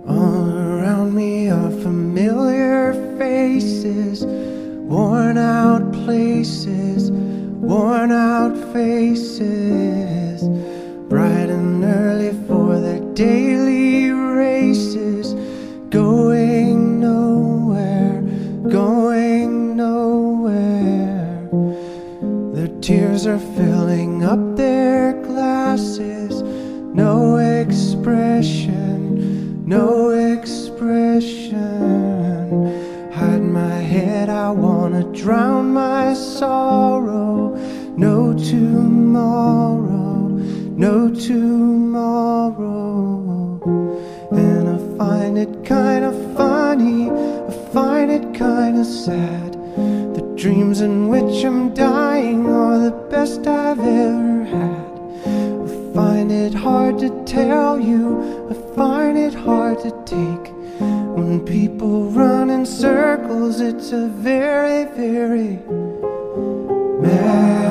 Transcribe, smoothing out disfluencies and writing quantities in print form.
All around me are familiar faces, worn out places, worn out faces, bright and early for their daily races, going nowhere, going nowhere. Their tears are filling up their glasses, no expression, no expression. Hide my head, I wanna drown my sorrow. No tomorrow, no tomorrow. And I find it kind of funny, I find it kind of sad. The dreams in which I'm dying are the best I've ever had. I find it hard to tell you, I find it hard to take. When people run in circles, it's a very, very mad